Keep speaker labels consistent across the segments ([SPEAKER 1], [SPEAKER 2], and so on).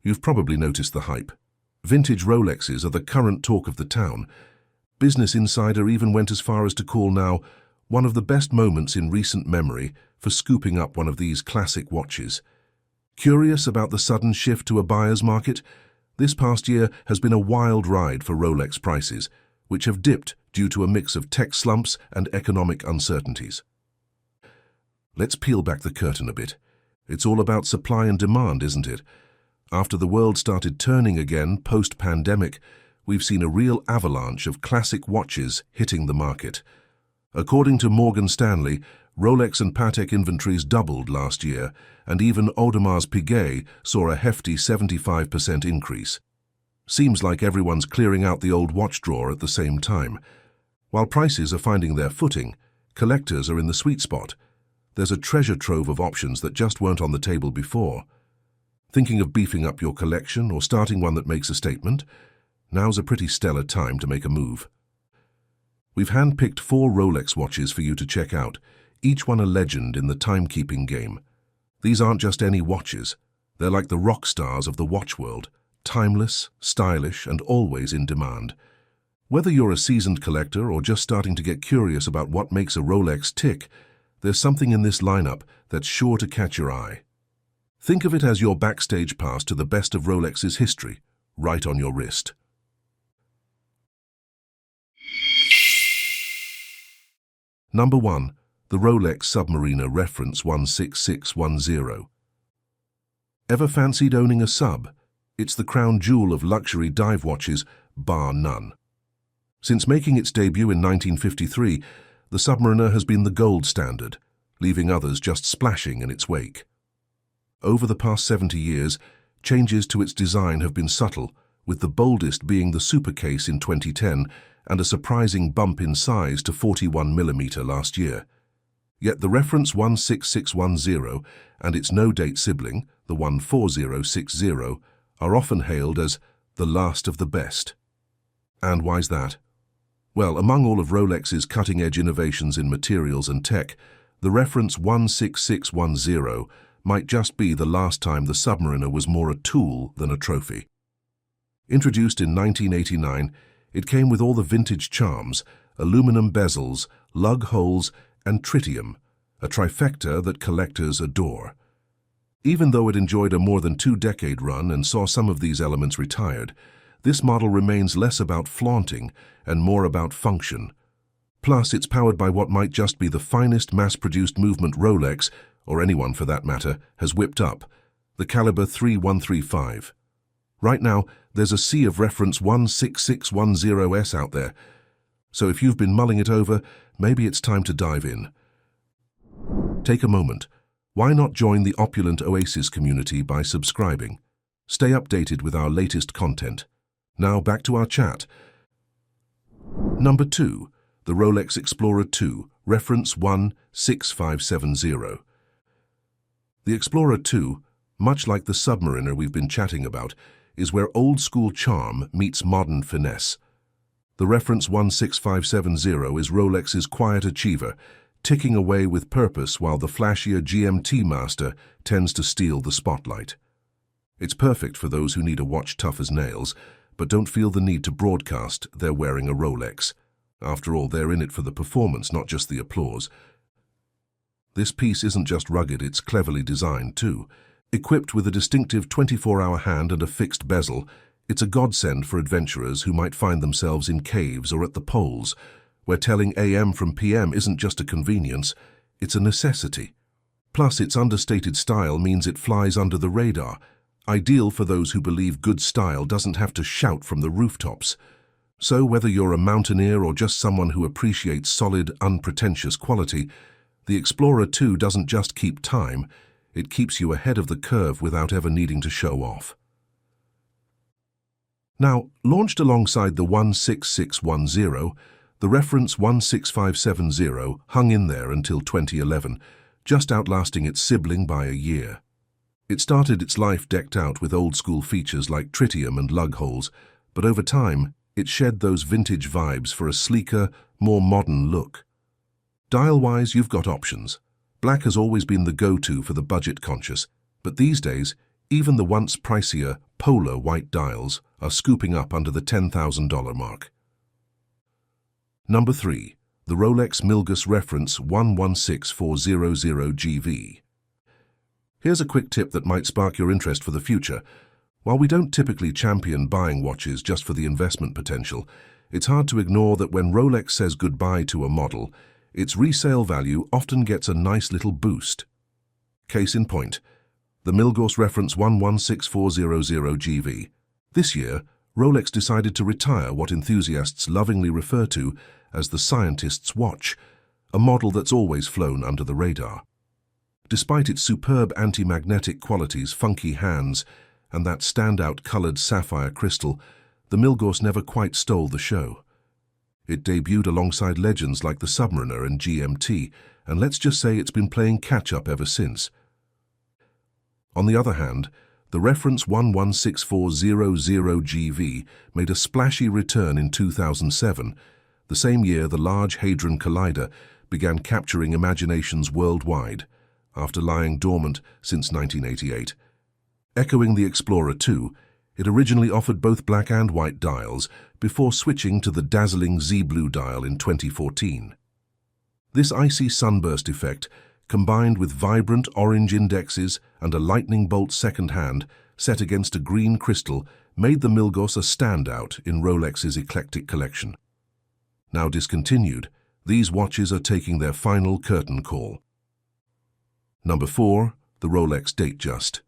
[SPEAKER 1] You've probably noticed the hype. Vintage Rolexes are the current talk of the town. Business Insider even went as far as to call now one of the best moments in recent memory for scooping up one of these classic watches. Curious about the sudden shift to a buyer's market? This past year has been a wild ride for Rolex prices, which have dipped due to a mix of tech slumps and economic uncertainties. Let's peel back the curtain a bit. It's all about supply and demand, isn't it? After the world started turning again post-pandemic, we've seen a real avalanche of classic watches hitting the market. According to Morgan Stanley, Rolex and Patek inventories doubled last year, and even Audemars Piguet saw a hefty 75% increase. Seems like everyone's clearing out the old watch drawer at the same time. While prices are finding their footing, collectors are in the sweet spot. There's a treasure trove of options that just weren't on the table before. Thinking of beefing up your collection or starting one that makes a statement? Now's a pretty stellar time to make a move. We've handpicked 4 Rolex watches for you to check out, each one a legend in the timekeeping game. These aren't just any watches. They're like the rock stars of the watch world, timeless, stylish, and always in demand. Whether you're a seasoned collector or just starting to get curious about what makes a Rolex tick, there's something in this lineup that's sure to catch your eye. Think of it as your backstage pass to the best of Rolex's history, right on your wrist. Number 1. The Rolex Submariner Reference 16610. Ever fancied owning a sub? It's the crown jewel of luxury dive watches, bar none. Since making its debut in 1953, the Submariner has been the gold standard, leaving others just splashing in its wake. Over the past 70 years, changes to its design have been subtle, with the boldest being the Super Case in 2010 and a surprising bump in size to 41mm last year. Yet the reference 16610 and its no-date sibling, the 14060, are often hailed as the last of the best. And why's that? Well, among all of Rolex's cutting-edge innovations in materials and tech, the reference 16610 might just be the last time the Submariner was more a tool than a trophy. Introduced in 1989, it came with all the vintage charms, aluminum bezels, lug holes, and tritium, a trifecta that collectors adore. Even though it enjoyed a more than 2-decade run and saw some of these elements retired, this model remains less about flaunting and more about function. Plus, it's powered by what might just be the finest mass-produced movement Rolex, or anyone for that matter, has whipped up, the caliber 3135. Right now, there's a sea of reference 16610S out there, so if you've been mulling it over, maybe it's time to dive in. Take a moment. Why not join the Opulent Oasis community by subscribing? Stay updated with our latest content. Now back to our chat. Number 2. The Rolex Explorer 2, reference 16570. The Explorer 2, much like the Submariner we've been chatting about, is where old-school charm meets modern finesse. The reference 16570 is Rolex's quiet achiever, ticking away with purpose while the flashier GMT Master tends to steal the spotlight. It's perfect for those who need a watch tough as nails, but don't feel the need to broadcast they're wearing a Rolex. After all, they're in it for the performance, not just the applause. This piece isn't just rugged, it's cleverly designed too. Equipped with a distinctive 24-hour hand and a fixed bezel, it's a godsend for adventurers who might find themselves in caves or at the poles, where telling AM from PM isn't just a convenience, it's a necessity. Plus, its understated style means it flies under the radar, ideal for those who believe good style doesn't have to shout from the rooftops. So whether you're a mountaineer or just someone who appreciates solid, unpretentious quality, the Explorer 2 doesn't just keep time, it keeps you ahead of the curve without ever needing to show off. Now, launched alongside the 16610, the reference 16570 hung in there until 2011, just outlasting its sibling by a year. It started its life decked out with old-school features like tritium and lug holes, but over time, it shed those vintage vibes for a sleeker, more modern look. Dial-wise, you've got options. Black has always been the go-to for the budget-conscious, but these days, Even the once pricier polar white dials are scooping up under the $10,000 mark. Number 3. The Rolex Milgauss Reference 116400GV. Here's a quick tip that might spark your interest for the future. While we don't typically champion buying watches just for the investment potential, it's hard to ignore that when Rolex says goodbye to a model, its resale value often gets a nice little boost. Case in point, the Milgauss Reference 116400GV. This year, Rolex decided to retire what enthusiasts lovingly refer to as the scientist's watch, a model that's always flown under the radar. Despite its superb anti-magnetic qualities, funky hands, and that standout colored sapphire crystal, the Milgauss never quite stole the show. It debuted alongside legends like the Submariner and GMT, and let's just say it's been playing catch-up ever since. On the other hand, the Reference 116400GV made a splashy return in 2007, the same year the Large Hadron Collider began capturing imaginations worldwide, after lying dormant since 1988. Echoing the Explorer 2, it originally offered both black and white dials before switching to the dazzling Z-Blue dial in 2014. This icy sunburst effect, combined with vibrant orange indexes and a lightning bolt second hand set against a green crystal, made the Milgauss a standout in Rolex's eclectic collection. Now discontinued, these watches are taking their final curtain call. Number 4. The Rolex Datejust.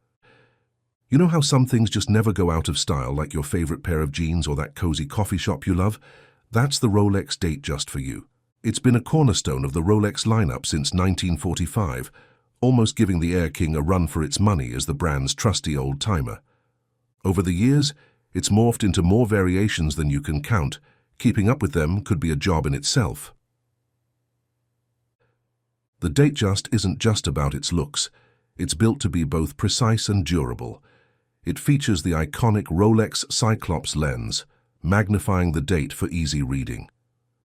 [SPEAKER 1] You know how some things just never go out of style, like your favorite pair of jeans or that cozy coffee shop you love? That's the Rolex Datejust for you. It's been a cornerstone of the Rolex lineup since 1945, almost giving the Air King a run for its money as the brand's trusty old-timer. Over the years, it's morphed into more variations than you can count. Keeping up with them could be a job in itself. The Datejust isn't just about its looks. It's built to be both precise and durable. It features the iconic Rolex Cyclops lens, magnifying the date for easy reading.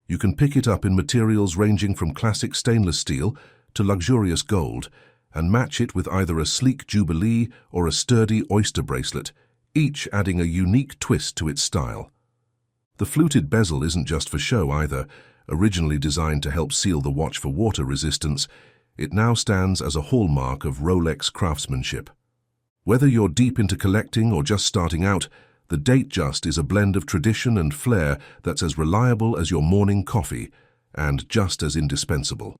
[SPEAKER 1] You can pick it up in materials ranging from classic stainless steel to luxurious gold, and match it with either a sleek Jubilee or a sturdy oyster bracelet, each adding a unique twist to its style. The fluted bezel isn't just for show either. Originally designed to help seal the watch for water resistance, it now stands as a hallmark of Rolex craftsmanship. Whether you're deep into collecting or just starting out, the Datejust is a blend of tradition and flair that's as reliable as your morning coffee and just as indispensable.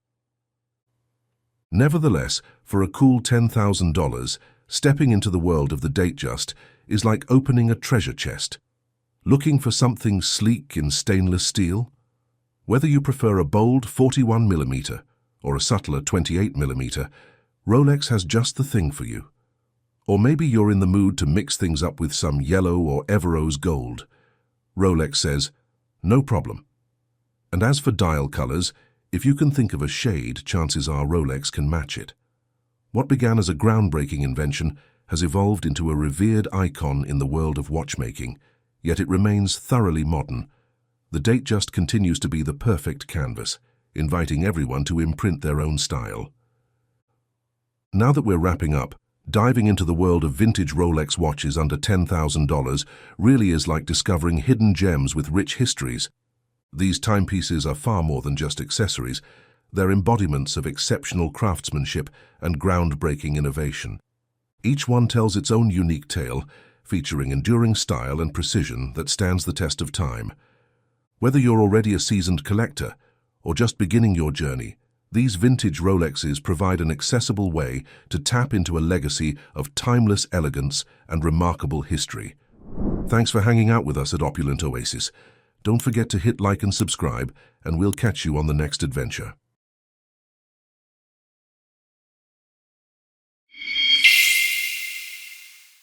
[SPEAKER 1] Nevertheless, for a cool $10,000, stepping into the world of the Datejust is like opening a treasure chest. Looking for something sleek in stainless steel? Whether you prefer a bold 41mm or a subtler 28mm, Rolex has just the thing for you. Or maybe you're in the mood to mix things up with some yellow or Everose gold. Rolex says, no problem. And as for dial colors, if you can think of a shade, chances are Rolex can match it. What began as a groundbreaking invention has evolved into a revered icon in the world of watchmaking, yet it remains thoroughly modern. The Datejust continues to be the perfect canvas, inviting everyone to imprint their own style. Now that we're wrapping up, diving into the world of vintage Rolex watches under $10,000 really is like discovering hidden gems with rich histories. These timepieces are far more than just accessories. They're embodiments of exceptional craftsmanship and groundbreaking innovation. Each one tells its own unique tale, featuring enduring style and precision that stands the test of time. Whether you're already a seasoned collector or just beginning your journey, these vintage Rolexes provide an accessible way to tap into a legacy of timeless elegance and remarkable history. Thanks for hanging out with us at Opulent Oasis. Don't forget to hit like and subscribe, and we'll catch you on the next adventure.